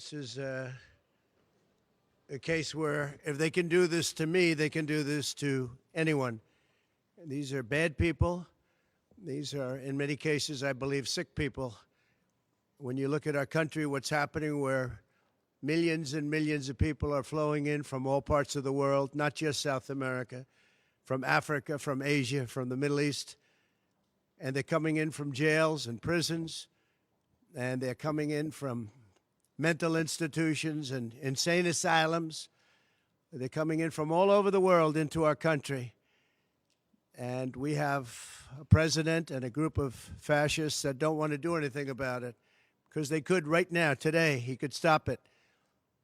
This is a case where if they can do this to me, they can do this to anyone. And these are bad people. These are, in many cases, I believe, sick people. When you look at our country, what's happening where millions and millions of people are flowing in from all parts of the world, not just South America, from Africa, from Asia, from the Middle East, and they're coming in from jails and prisons, and they're coming in from mental institutions and insane asylums. They're coming in from all over the world into our country. And we have a president and a group of fascists that don't want to do anything about it, because they could right now, today, he could stop it.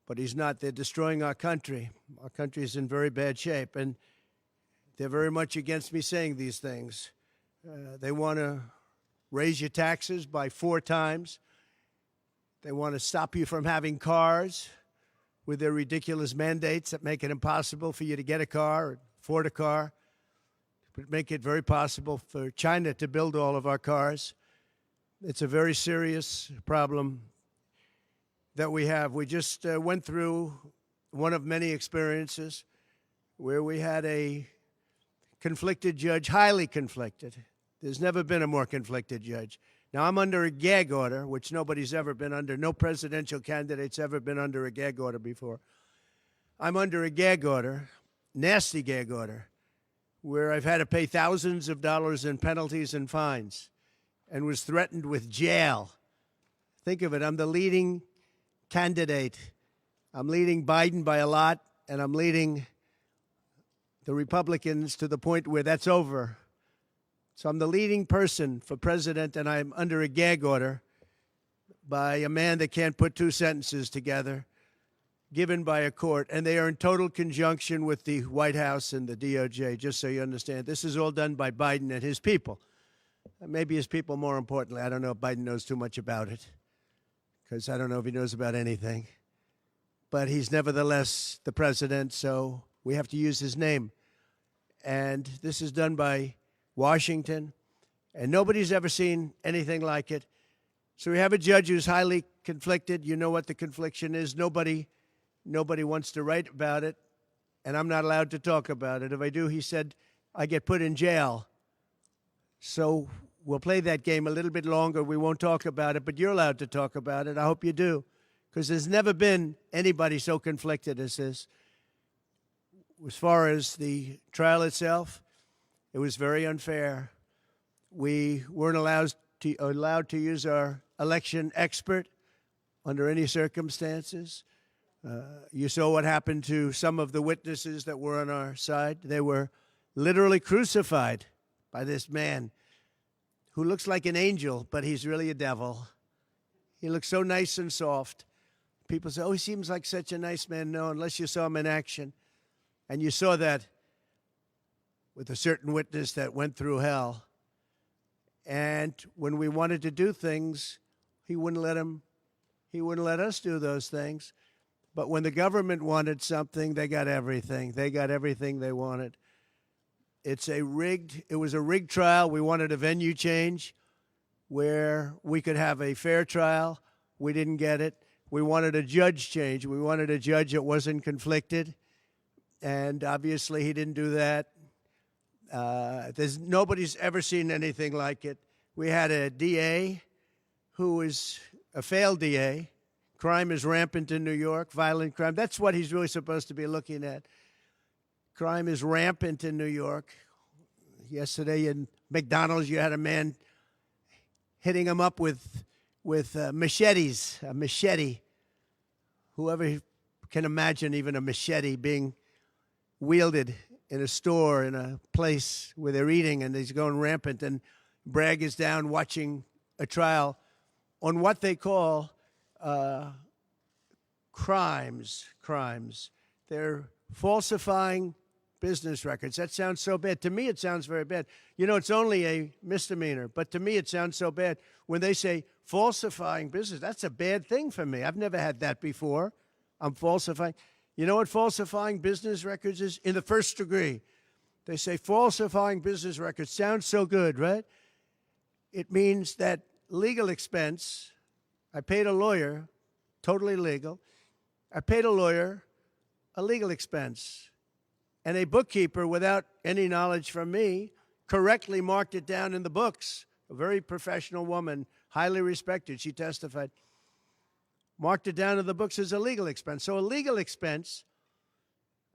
But he's not. They're destroying our country. Our country is in very bad shape. And they're very much against me saying these things. They want to raise your taxes by 4 times. They want to stop you from having cars with their ridiculous mandates that make it impossible for you to get a car or afford a car. But make it very possible for China to build all of our cars. It's a very serious problem that we have. We just went through one of many experiences where we had a conflicted judge, highly conflicted. There's never been a more conflicted judge. Now, I'm under a gag order, which nobody's ever been under. No presidential candidate's ever been under a gag order before. I'm under a gag order, nasty gag order, where I've had to pay thousands of dollars in penalties and fines and was threatened with jail. Think of it. I'm the leading candidate. I'm leading Biden by a lot, and I'm leading the Republicans to the point where that's over. So I'm the leading person for president, and I'm under a gag order by a man that can't put 2 sentences together, given by a court, and they are in total conjunction with the White House and the DOJ, just so you understand. This is all done by Biden and his people. Maybe his people more importantly. I don't know if Biden knows too much about it, because I don't know if he knows about anything. But he's nevertheless the president, so we have to use his name. And this is done by Washington, and nobody's ever seen anything like it. So we have a judge who's highly conflicted. You know what the confliction is. Nobody wants to write about it, and I'm not allowed to talk about it. If I do, he said, I get put in jail. So we'll play that game a little bit longer. We won't talk about it, but you're allowed to talk about it. I hope you do, because there's never been anybody so conflicted as this. As far as the trial itself, it was very unfair. We weren't allowed to use our election expert under any circumstances. You saw what happened to some of the witnesses that were on our side. They were literally crucified by this man who looks like an angel, but he's really a devil. He looks so nice and soft. People say, oh, he seems like such a nice man. No, unless you saw him in action. And you saw that with a certain witness that went through hell. And when we wanted to do things, he wouldn't let us do those things. But when the government wanted something, they got everything. They got everything they wanted. It was a rigged trial. We wanted a venue change where we could have a fair trial. We didn't get it. We wanted a judge change. We wanted a judge that wasn't conflicted. And obviously he didn't do that. Nobody's ever seen anything like it. We had a DA who was a failed DA. Crime is rampant in New York, violent crime. That's what he's really supposed to be looking at. Crime is rampant in New York. Yesterday in McDonald's, you had a man hitting him up with machetes, a machete. Whoever can imagine even a machete being wielded in a store, in a place where they're eating, and he's going rampant. And Bragg is down watching a trial on what they call crimes. They're falsifying business records. That sounds so bad. To me, it sounds very bad. You know, it's only a misdemeanor, but to me, it sounds so bad. When they say falsifying business, that's a bad thing for me. I've never had that before. I'm falsifying. You know what falsifying business records is? In the first degree. They say falsifying business records. Sounds so good, right? It means that legal expense, I paid a lawyer totally legal. I paid a lawyer a legal expense. And a bookkeeper, without any knowledge from me, correctly marked it down in the books. A very professional woman, highly respected, she testified, marked it down in the books as a legal expense. So a legal expense,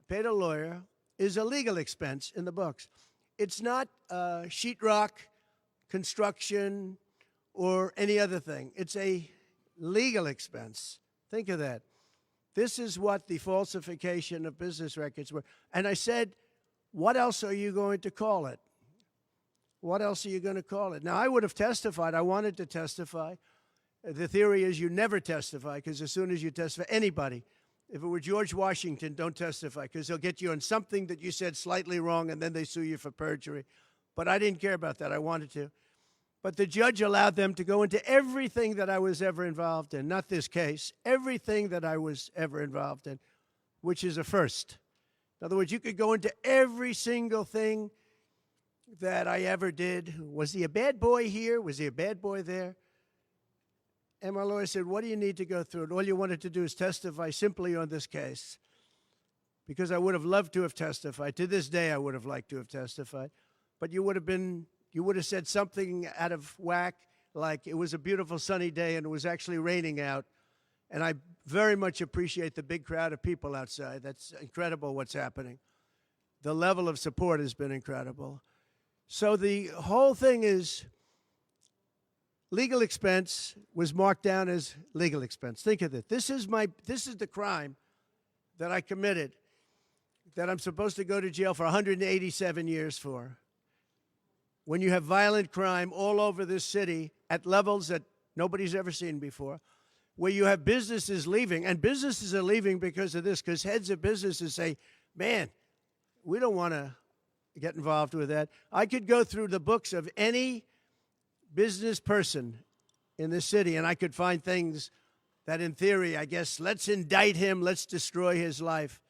paid a lawyer, is a legal expense in the books. It's not sheetrock, construction, or any other thing. It's a legal expense. Think of that. This is what the falsification of business records were. And I said, what else are you going to call it? What else are you going to call it? Now, I would have testified. I wanted to testify. The theory is you never testify, because as soon as you testify, anybody, if it were George Washington, don't testify, because they'll get you on something that you said slightly wrong, and then they sue you for perjury. But I didn't care about that. I wanted to. But the judge allowed them to go into everything that I was ever involved in, not this case, everything that I was ever involved in, which is a first. In other words, you could go into every single thing that I ever did. Was he a bad boy here? Was he a bad boy there? And my lawyer said, what do you need to go through? And all you wanted to do is testify simply on this case, because I would have loved to have testified. To this day, I would have liked to have testified. But you would have said something out of whack, like it was a beautiful sunny day and it was actually raining out. And I very much appreciate the big crowd of people outside. That's incredible what's happening. The level of support has been incredible. So the whole thing is legal expense was marked down as legal expense. Think of it. This is the crime that I committed, that I'm supposed to go to jail for 187 years for. When you have violent crime all over this city at levels that nobody's ever seen before, where you have businesses leaving, and businesses are leaving because of this, because heads of businesses say, man, we don't want to get involved with that. I could go through the books of any business person in this city, and I could find things that, in theory, I guess, let's indict him, let's destroy his life.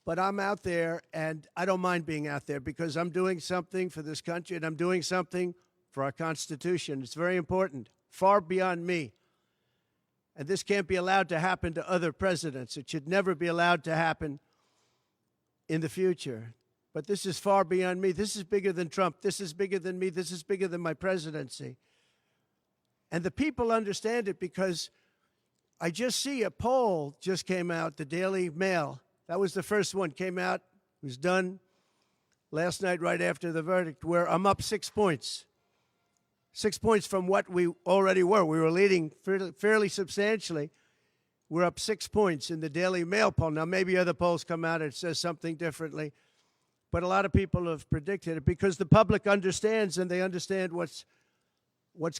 But I'm out there, and I don't mind being out there, because I'm doing something for this country, and I'm doing something for our Constitution. It's very important, far beyond me. And this can't be allowed to happen to other presidents. It should never be allowed to happen in the future. But this is far beyond me. This is bigger than Trump. This is bigger than me. This is bigger than my presidency. And the people understand it, because I just see a poll just came out, the Daily Mail. That was the first one, came out, was done last night right after the verdict, where I'm up 6 points. 6 points from what we already were. We were leading fairly substantially. We're up 6 points in the Daily Mail poll. Now, maybe other polls come out and it says something differently, but a lot of people have predicted it, because the public understands, and they understand what's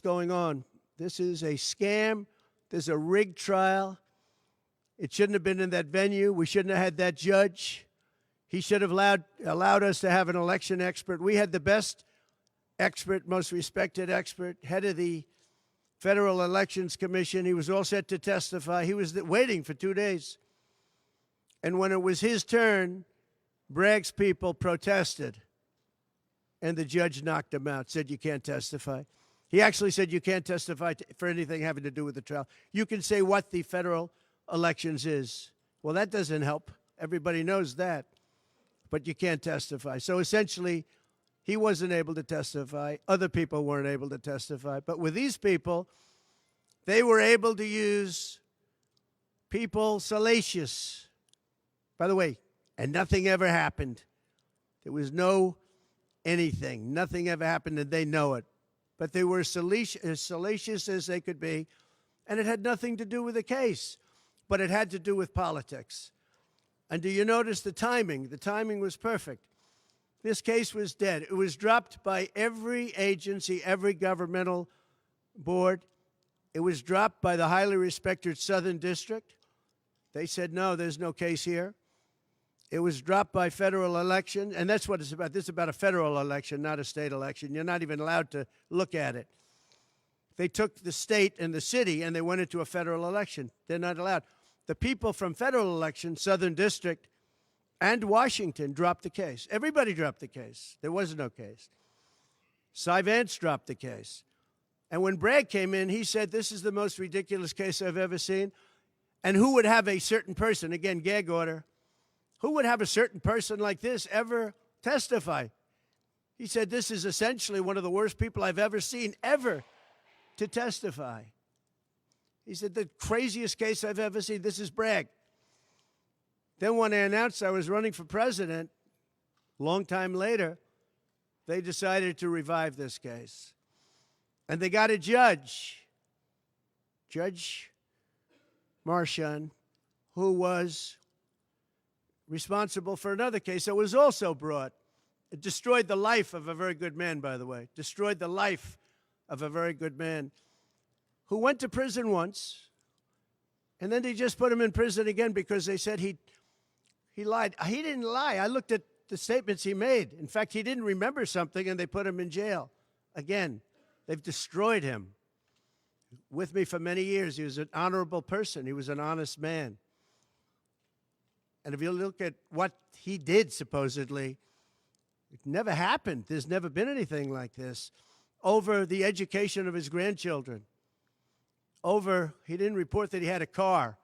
going on. This is a scam. There's a rigged trial. It shouldn't have been in that venue. We shouldn't have had that judge. He should have allowed us to have an election expert. We had the best expert, most respected expert, head of the Federal Elections Commission. He was all set to testify. He was waiting for 2 days. And when it was his turn, Bragg's people protested, and the judge knocked him out, said you can't testify. He actually said you can't testify for anything having to do with the trial. You can say what the federal elections is. Well, that doesn't help. Everybody knows that. But you can't testify. So essentially, he wasn't able to testify. Other people weren't able to testify. But with these people, they were able to use people salacious. By the way, and nothing ever happened. There was no anything. Nothing ever happened, and they know it. But they were as salacious as they could be, and it had nothing to do with the case. But it had to do with politics. And do you notice the timing? The timing was perfect. This case was dead. It was dropped by every agency, every governmental board. It was dropped by the highly respected Southern District. They said, no, there's no case here. It was dropped by federal election, and that's what it's about. This is about a federal election, not a state election. You're not even allowed to look at it. They took the state and the city, and they went into a federal election. They're not allowed. The people from federal election, Southern District, and Washington dropped the case. Everybody dropped the case. There was no case. Cy Vance dropped the case. And when Bragg came in, he said, this is the most ridiculous case I've ever seen. And who would have a certain person, again, gag order, who would have a certain person like this ever testify? He said, this is essentially one of the worst people I've ever seen ever to testify. He said, the craziest case I've ever seen, this is Bragg. Then when I announced I was running for president, long time later, they decided to revive this case. And they got a judge, Judge Marchand, who was responsible for another case that was also brought. It destroyed the life of a very good man, by the way. Destroyed the life of a very good man who went to prison once, and then they just put him in prison again because they said he lied. He didn't lie. I looked at the statements he made. In fact, he didn't remember something, and they put him in jail. Again, they've destroyed him. With me for many years, he was an honorable person. He was an honest man. And if you look at what he did, supposedly, it never happened. There's never been anything like this. Over the education of his grandchildren. Over, he didn't report that he had a car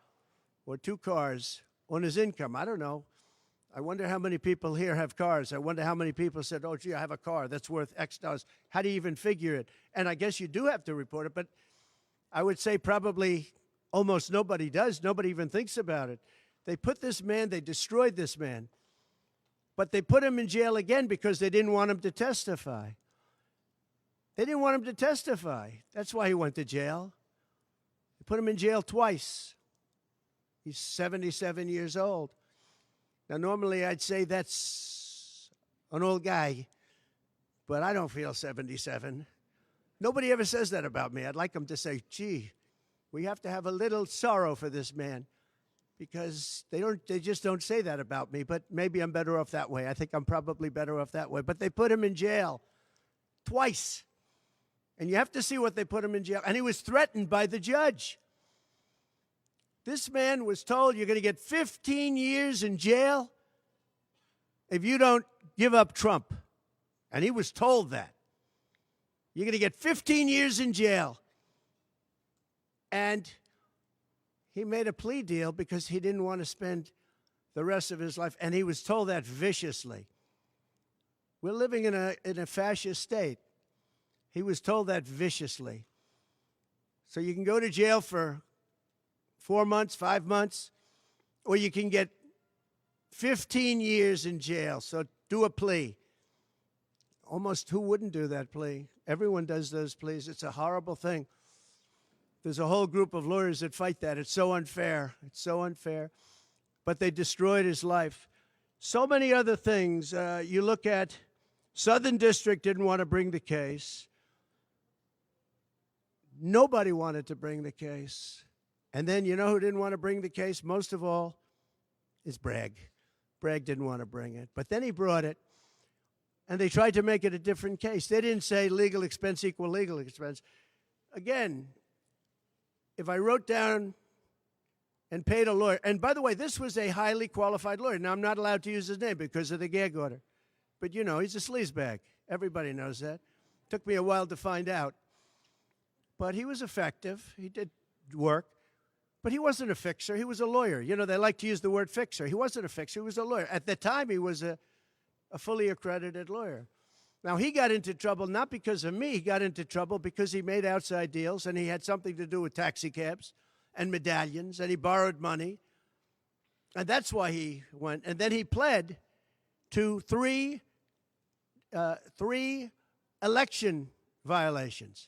or 2 cars on his income. I don't know. I wonder how many people here have cars. I wonder how many people said, oh, gee, I have a car that's worth X dollars. How do you even figure it? And I guess you do have to report it, but I would say probably almost nobody does. Nobody even thinks about it. They put this man, they destroyed this man, but they put him in jail again because they didn't want him to testify. They didn't want him to testify. That's why he went to jail. They put him in jail twice. He's 77 years old. Now, normally I'd say that's an old guy, but I don't feel 77. Nobody ever says that about me. I'd like them to say, gee, we have to have a little sorrow for this man, because they just don't say that about me, but maybe I'm better off that way. I think I'm probably better off that way. But they put him in jail twice. And you have to see what they put him in jail. And he was threatened by the judge. This man was told, you're going to get 15 years in jail if you don't give up Trump. And he was told that. You're going to get 15 years in jail. And he made a plea deal because he didn't want to spend the rest of his life. And he was told that viciously. We're living in a fascist state. He was told that viciously. So you can go to jail for 4 months, 5 months, or you can get 15 years in jail. So do a plea. Almost who wouldn't do that plea? Everyone does those pleas. It's a horrible thing. There's a whole group of lawyers that fight that. It's so unfair. It's so unfair. But they destroyed his life. So many other things. You look at Southern District didn't want to bring the case. Nobody wanted to bring the case. And then you know who didn't want to bring the case? Most of all is Bragg. Bragg didn't want to bring it. But then he brought it. And they tried to make it a different case. They didn't say legal expense equal legal expense. Again, if I wrote down and paid a lawyer, and by the way, this was a highly qualified lawyer. Now, I'm not allowed to use his name because of the gag order. But, you know, he's a sleazebag. Everybody knows that. Took me a while to find out. But he was effective. He did work. But he wasn't a fixer. He was a lawyer. You know, they like to use the word fixer. He wasn't a fixer. He was a lawyer. At the time, he was a fully accredited lawyer. Now, he got into trouble not because of me. He got into trouble because he made outside deals, and he had something to do with taxi cabs and medallions, and he borrowed money. And that's why he went. And then he pled to three election violations.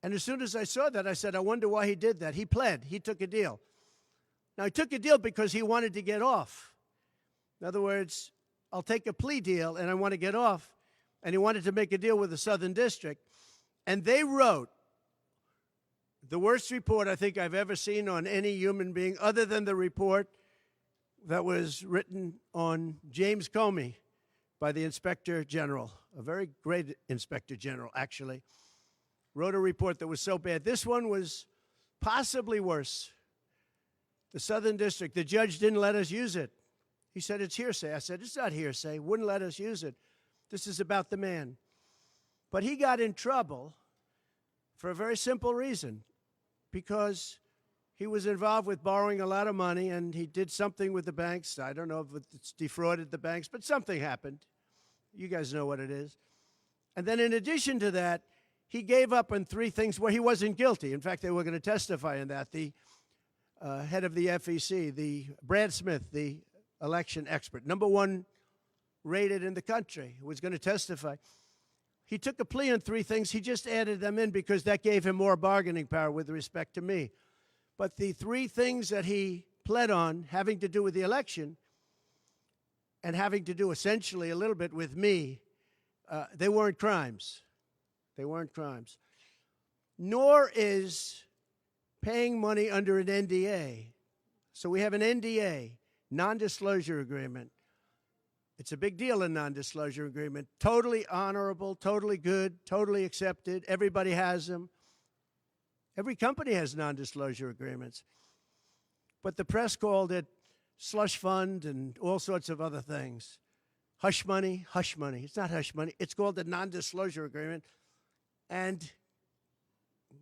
And as soon as I saw that, I said, I wonder why he did that. He pled. He took a deal. Now, he took a deal because he wanted to get off. In other words, I'll take a plea deal, and I want to get off. And he wanted to make a deal with the Southern District. And they wrote the worst report I think I've ever seen on any human being, other than the report that was written on James Comey by the Inspector General, a very great Inspector General, actually. Wrote a report that was so bad. This one was possibly worse. The Southern District, the judge didn't let us use it. He said, it's hearsay. I said, it's not hearsay. Wouldn't let us use it. This is about the man. But he got in trouble for a very simple reason, because he was involved with borrowing a lot of money, and he did something with the banks. I don't know if it's defrauded the banks, but something happened. You guys know what it is. And then in addition to that, he gave up on three things where he wasn't guilty. In fact, they were going to testify in that. The head of the FEC, the Brad Smith, the election expert, #1 rated in the country, who was going to testify. He took a plea on three things. He just added them in because that gave him more bargaining power with respect to me. But the three things that he pled on, having to do with the election and having to do essentially a little bit with me, they weren't crimes. They weren't crimes. Nor is paying money under an NDA. So we have an NDA, non-disclosure agreement. It's a big deal, a non-disclosure agreement. Totally honorable, totally good, totally accepted. Everybody has them. Every company has non-disclosure agreements. But the press called it slush fund and all sorts of other things. Hush money, hush money. It's not hush money. It's called a non-disclosure agreement. And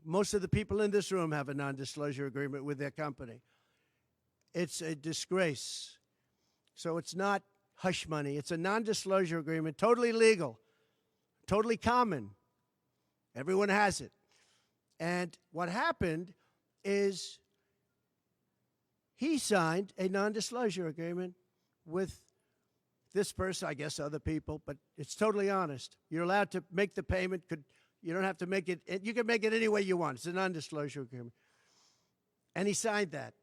most of the people in this room have a non-disclosure agreement with their company. It's a disgrace. So it's not hush money. It's a non-disclosure agreement, totally legal, totally common. Everyone has it. And what happened is he signed a non-disclosure agreement with this person, I guess other people, but it's totally honest. You're allowed to make the payment. You don't have to make it. You can make it any way you want. It's a non-disclosure agreement. And he signed that.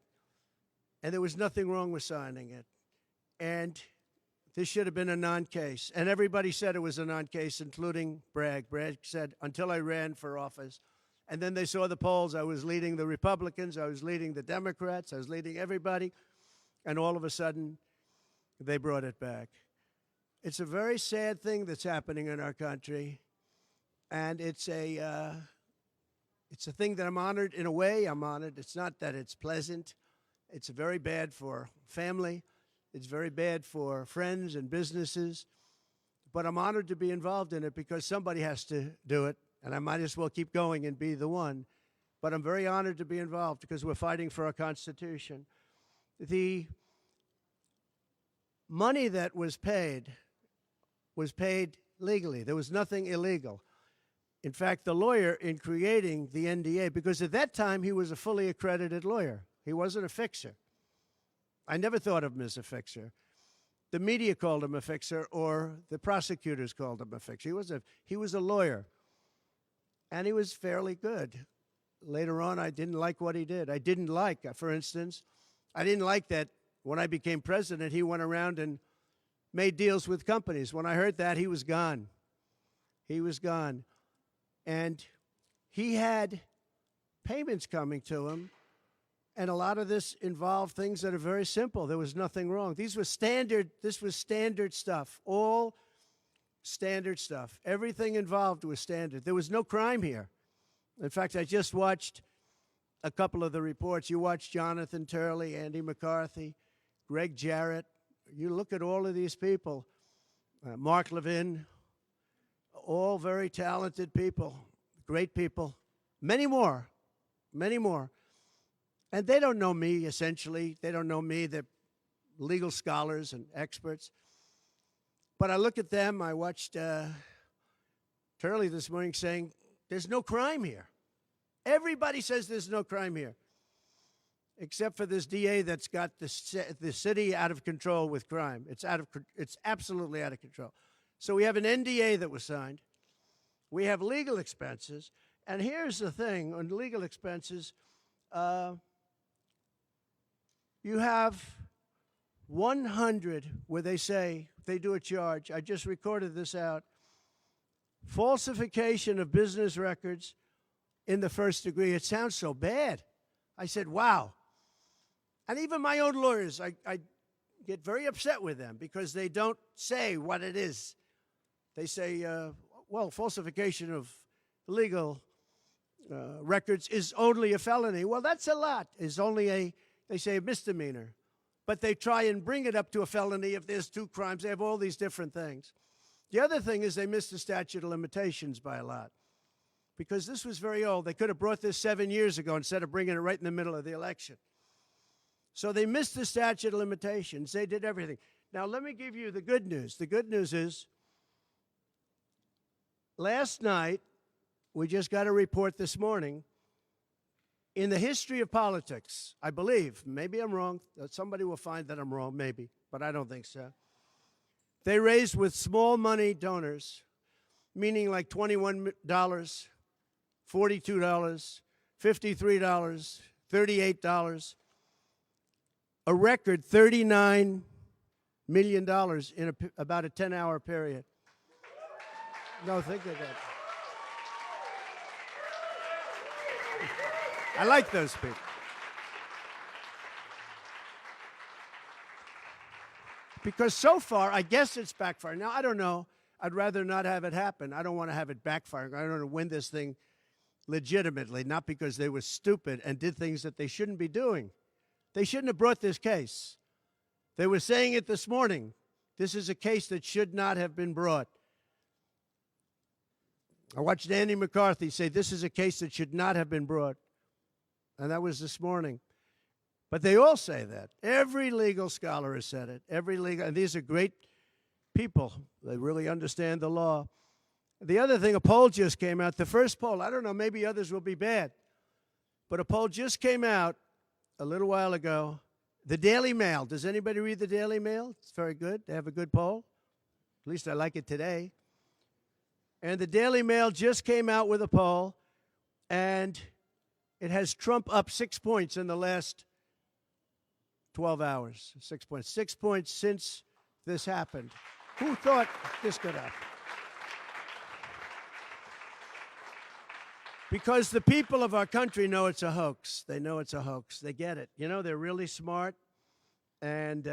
And there was nothing wrong with signing it. And this should have been a non-case. And everybody said it was a non-case, including Bragg. Bragg said, until I ran for office. And then they saw the polls. I was leading the Republicans. I was leading the Democrats. I was leading everybody. And all of a sudden, they brought it back. It's a very sad thing that's happening in our country. And it's a thing that I'm honored. In a way, I'm honored. It's not that it's pleasant. It's very bad for family. It's very bad for friends and businesses. But I'm honored to be involved in it because somebody has to do it. And I might as well keep going and be the one. But I'm very honored to be involved because we're fighting for our Constitution. The money that was paid legally. There was nothing illegal. In fact, the lawyer in creating the NDA, because at that time he was a fully accredited lawyer. He wasn't a fixer. I never thought of him as a fixer. The media called him a fixer, or the prosecutors called him a fixer. He was a lawyer, and he was fairly good. Later on, I didn't like what he did. I didn't like, for instance, I didn't like that when I became president, he went around and made deals with companies. When I heard that, he was gone. He was gone. And he had payments coming to him, and a lot of this involved things that are very simple. There was nothing wrong. This was standard stuff, all standard stuff. Everything involved was standard. There was no crime here. In fact, I just watched a couple of the reports. You watched Jonathan Turley, Andy McCarthy, Greg Jarrett. You look at all of these people, Mark Levin, all very talented people, great people, many more. And they don't know me, essentially. They don't know me. They're legal scholars and experts. But I look at them. I watched Turley this morning saying, there's no crime here. Everybody says there's no crime here, except for this DA that's got the city out of control with crime. It's absolutely out of control. So we have an NDA that was signed. We have legal expenses. And here's the thing on legal expenses. You have 100 where they say, they do a charge. I just recorded this out. Falsification of business records in the first degree. It sounds so bad. I said, wow. And even my own lawyers, I get very upset with them because they don't say what it is. They say, well, falsification of legal records is only a felony. Well, that's a lot. It's only they say a misdemeanor. But they try and bring it up to a felony if there's 2 crimes. They have all these different things. The other thing is they miss the statute of limitations by a lot. because this was very old. They could have brought this 7 years ago instead of bringing it right in the middle of the election. So they missed the statute of limitations. They did everything. Now, let me give you the good news. The good news is last night, we just got a report this morning, in the history of politics, I believe, maybe I'm wrong, somebody will find that I'm wrong, maybe, but I don't think so. They raised with small money donors, meaning like $21, $42, $53, $38, a record $39 million in about a 10-hour period. No, think of that. I like those people. Because so far, I guess it's backfiring. Now, I don't know. I'd rather not have it happen. I don't want to have it backfiring. I don't want to win this thing legitimately, not because they were stupid and did things that they shouldn't be doing. They shouldn't have brought this case. They were saying it this morning. This is a case that should not have been brought. I watched Andy McCarthy say this is a case that should not have been brought. And that was this morning. But they all say that. Every legal scholar has said it. And these are great people. They really understand the law. The other thing, a poll just came out. The first poll, I don't know, maybe others will be bad. But a poll just came out a little while ago. The Daily Mail. Does anybody read the Daily Mail? It's very good. They have a good poll. At least I like it today. And the Daily Mail just came out with a poll, and it has Trump up 6 points in the last 12 hours. 6 points. 6 points since this happened. Who thought this could happen? Because the people of our country know it's a hoax. They know it's a hoax. They get it. You know, they're really smart, and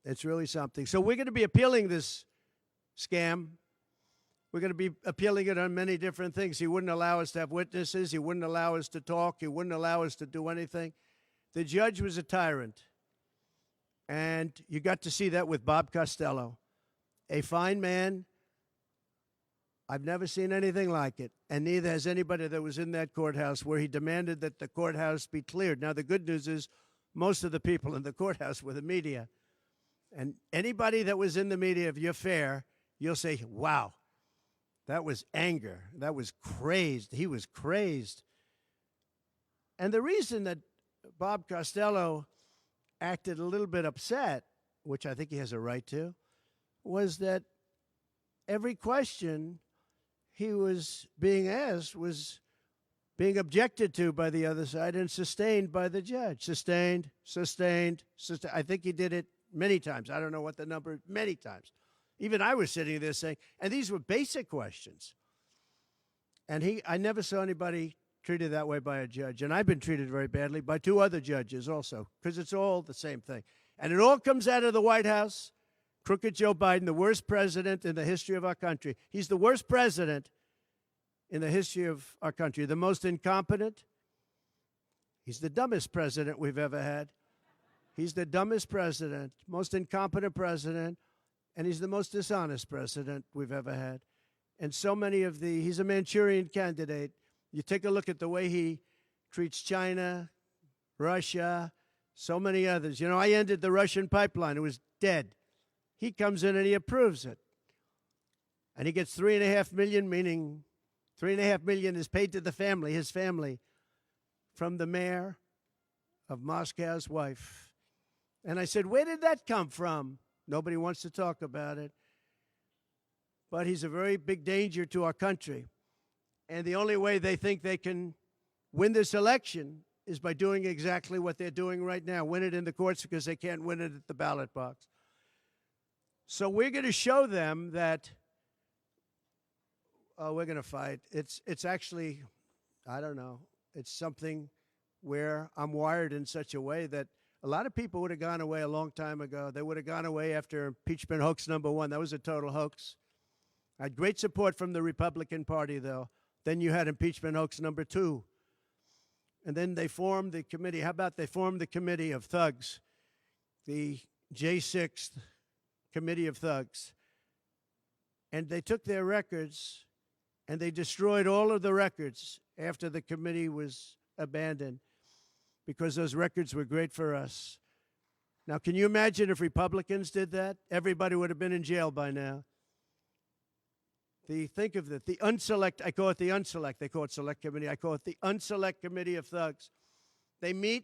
it's really something. So we're going to be appealing this scam. We're going to be appealing it on many different things. He wouldn't allow us to have witnesses. He wouldn't allow us to talk. He wouldn't allow us to do anything. The judge was a tyrant. And you got to see that with Bob Costello, a fine man. I've never seen anything like it, and neither has anybody that was in that courthouse where he demanded that the courthouse be cleared. Now, the good news is most of the people in the courthouse were the media. And anybody that was in the media, if you're fair, you'll say, wow. That was anger. That was crazed. He was crazed. And the reason that Bob Costello acted a little bit upset, which I think he has a right to, was that every question he was being asked was being objected to by the other side and sustained by the judge. Sustained. I think he did it many times. I don't know what the number, many times. Even I was sitting there saying, and these were basic questions. And I never saw anybody treated that way by a judge. And I've been treated very badly by 2 other judges also, because it's all the same thing. And it all comes out of the White House. Crooked Joe Biden, the worst president in the history of our country. He's the worst president in the history of our country. The most incompetent. He's the dumbest president we've ever had. He's the dumbest president, most incompetent president. And he's the most dishonest president we've ever had. And so many of he's a Manchurian candidate. You take a look at the way he treats China, Russia, so many others. You know, I ended the Russian pipeline. It was dead. He comes in and he approves it. And he gets $3.5 million, meaning $3.5 million is paid to the family, his family, from the mayor of Moscow's wife. And I said, where did that come from? Nobody wants to talk about it. But he's a very big danger to our country. And the only way they think they can win this election is by doing exactly what they're doing right now. Win it in the courts because they can't win it at the ballot box. So we're going to show them that, we're going to fight. It's actually, I don't know, it's something where I'm wired in such a way that a lot of people would have gone away a long time ago. They would have gone away after impeachment hoax number 1. That was a total hoax. I had great support from the Republican Party, though. Then you had impeachment hoax number 2. And then they formed the committee. How about they formed the committee of thugs, the J6 committee of thugs. And they took their records And they destroyed all of the records after the committee was abandoned because those records were great for us. Now, can you imagine if Republicans did that? Everybody would have been in jail by now. Think of it, the unselect, I call it the unselect, they call it select committee, I call it the unselect committee of thugs. They meet,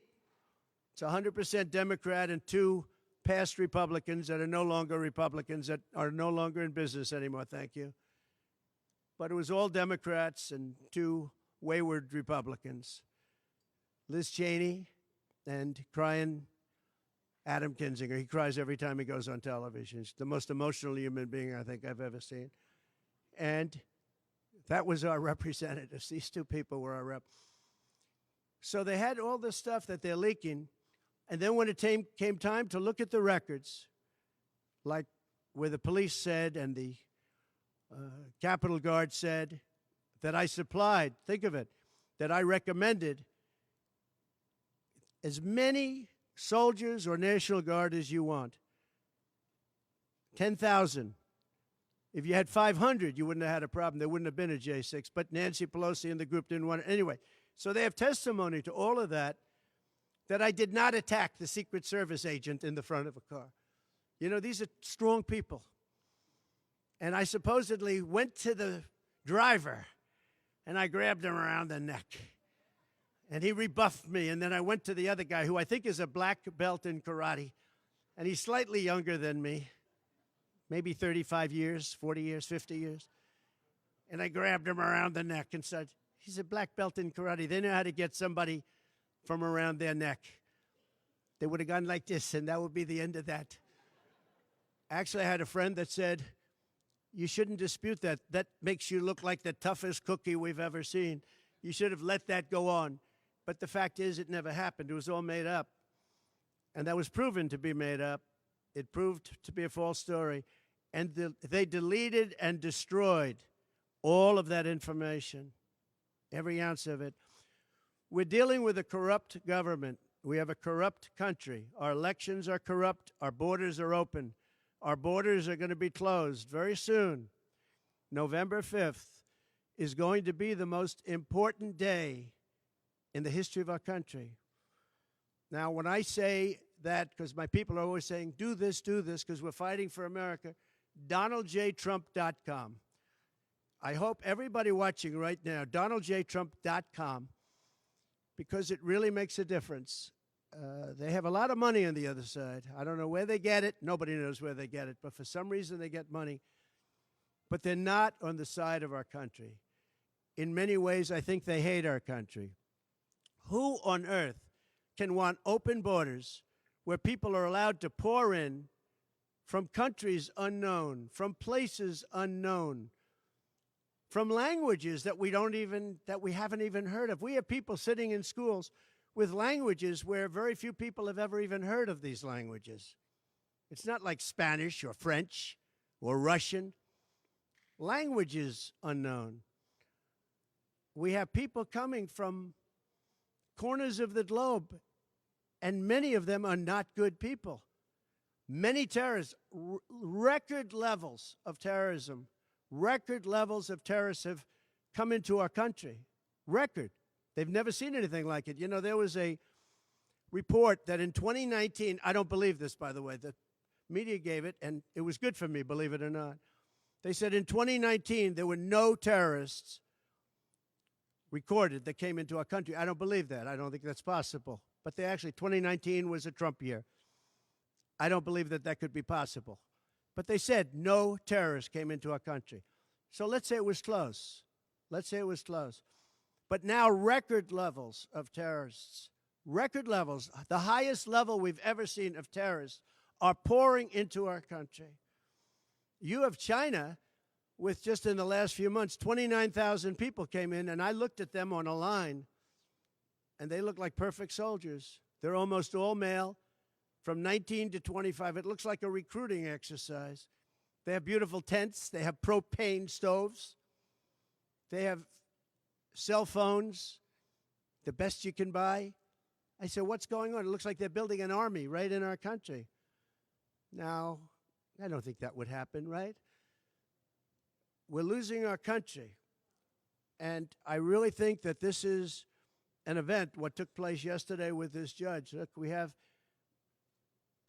it's 100% Democrat and 2 past Republicans that are no longer Republicans, that are no longer in business anymore, thank you. But it was all Democrats and 2 wayward Republicans. Liz Cheney and crying Adam Kinzinger. He cries every time he goes on television. He's the most emotional human being I think I've ever seen. And that was our representatives. These 2 people were our rep. So they had all this stuff that they're leaking. And then when it came time to look at the records, like where the police said and the Capitol Guard said that I supplied, think of it, that I recommended as many soldiers or National Guard as you want. 10,000. If you had 500, you wouldn't have had a problem. There wouldn't have been a J6. But Nancy Pelosi and the group didn't want it. Anyway, so they have testimony to all of that, that I did not attack the Secret Service agent in the front of a car. You know, these are strong people. And I supposedly went to the driver, and I grabbed him around the neck. And he rebuffed me. And then I went to the other guy, who I think is a black belt in karate. And he's slightly younger than me. Maybe 35 years, 40 years, 50 years. And I grabbed him around the neck and said, he's a black belt in karate. They know how to get somebody from around their neck. They would have gone like this, and that would be the end of that. Actually, I had a friend that said, you shouldn't dispute that. That makes you look like the toughest cookie we've ever seen. You should have let that go on. But the fact is, it never happened. It was all made up. And that was proven to be made up. It proved to be a false story. And they deleted and destroyed all of that information, every ounce of it. We're dealing with a corrupt government. We have a corrupt country. Our elections are corrupt. Our borders are open. Our borders are going to be closed very soon. November 5th is going to be the most important day in the history of our country. Now, when I say that, because my people are always saying, do this, because we're fighting for America, DonaldJTrump.com. I hope everybody watching right now, DonaldJTrump.com, because it really makes a difference. They have a lot of money on the other side. I don't know where they get it. Nobody knows where they get it. But for some reason, they get money. But they're not on the side of our country. In many ways, I think they hate our country. Who on earth can want open borders where people are allowed to pour in from countries unknown, from places unknown, from languages that we haven't even heard of? We have people sitting in schools with languages where very few people have ever even heard of these languages. It's not like Spanish or French or Russian. Languages unknown. We have people coming from corners of the globe, and many of them are not good people. Many terrorists, record levels of terrorism, record levels of terrorists have come into our country. Record. They've never seen anything like it. You know, there was a report that in 2019, I don't believe this, by the way, the media gave it, and it was good for me, believe it or not. They said in 2019, there were no terrorists recorded that came into our country. I don't believe that. I don't think that's possible. But 2019 was a Trump year. I don't believe that that could be possible. But they said no terrorists came into our country. So let's say it was close. Let's say it was close. But now record levels of terrorists, record levels, the highest level we've ever seen of terrorists, are pouring into our country. You have China with just in the last few months, 29,000 people came in, and I looked at them on a line, and they look like perfect soldiers. They're almost all male, from 19 to 25. It looks like a recruiting exercise. They have beautiful tents. They have propane stoves. They have cell phones, the best you can buy. I said, what's going on? It looks like they're building an army right in our country. Now, I don't think that would happen, right? We're losing our country. And I really think that this is an event, what took place yesterday with this judge. Look, we have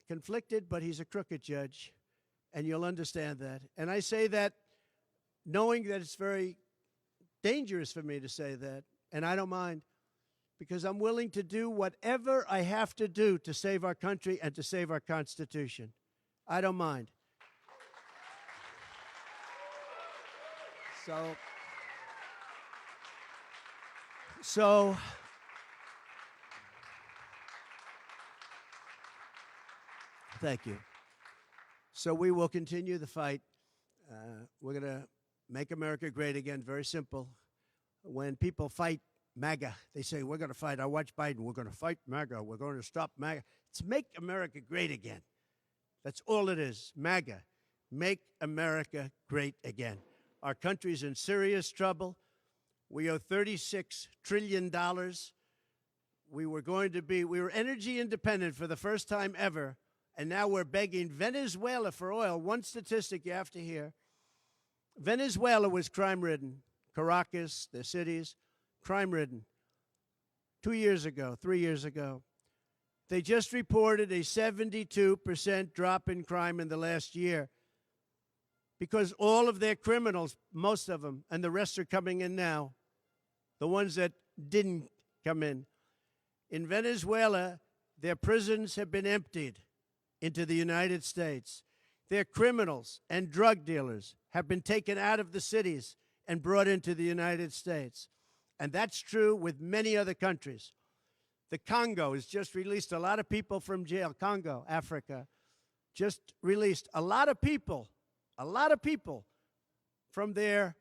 conflicted, but he's a crooked judge, and you'll understand that. And I say that knowing that it's very dangerous for me to say that, and I don't mind, because I'm willing to do whatever I have to do to save our country and to save our Constitution. I don't mind. So thank you. So we will continue the fight. We're going to make America great again. Very simple. When people fight MAGA, they say, we're going to fight. I watch Biden. We're going to fight MAGA. We're going to stop MAGA. It's make America great again. That's all it is. MAGA. Make America great again. Our country's in serious trouble. We owe $36 trillion. We were energy independent for the first time ever, and now we're begging Venezuela for oil. One statistic you have to hear. Venezuela was crime-ridden. Caracas, the cities, crime-ridden. 2 years ago, 3 years ago. They just reported a 72% drop in crime in the last year because all of their criminals, most of them, and the rest are coming in now, the ones that didn't come in. In Venezuela, their prisons have been emptied into the United States. Their criminals and drug dealers have been taken out of the cities and brought into the United States. And that's true with many other countries. The Congo has just released a lot of people from jail. Congo, Africa, just released a lot of people from their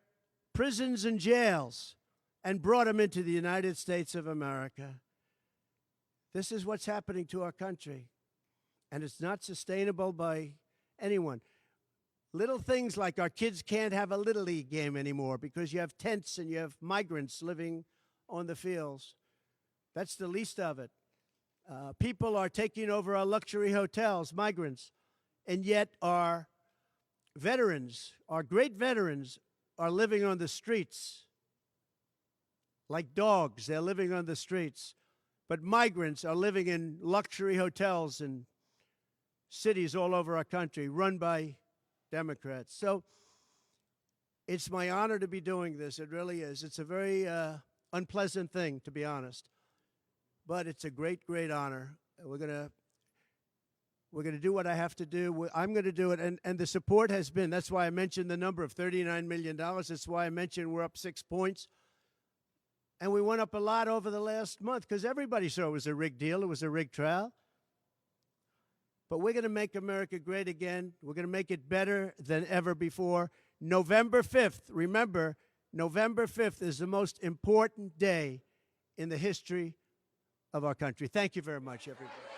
prisons and jails and brought them into the United States of America. This is what's happening to our country. And it's not sustainable by anyone. Little things like our kids can't have a Little League game anymore because you have tents and you have migrants living on the fields. That's the least of it. People are taking over our luxury hotels, migrants, and yet our veterans, our great veterans, are living on the streets like dogs. They're living on the streets. But migrants are living in luxury hotels in cities all over our country run by Democrats. So it's my honor to be doing this. It really is. It's a very unpleasant thing, to be honest. But it's a great, great honor. We're gonna do what I have to do. I'm going to do it. And the support has been, that's why I mentioned the number of $39 million. That's why I mentioned we're up 6 points. And we went up a lot over the last month because everybody saw it was a rigged deal. It was a rigged trial. But we're going to make America great again. We're going to make it better than ever before. November 5th, remember, November 5th is the most important day in the history of our country. Thank you very much, everybody.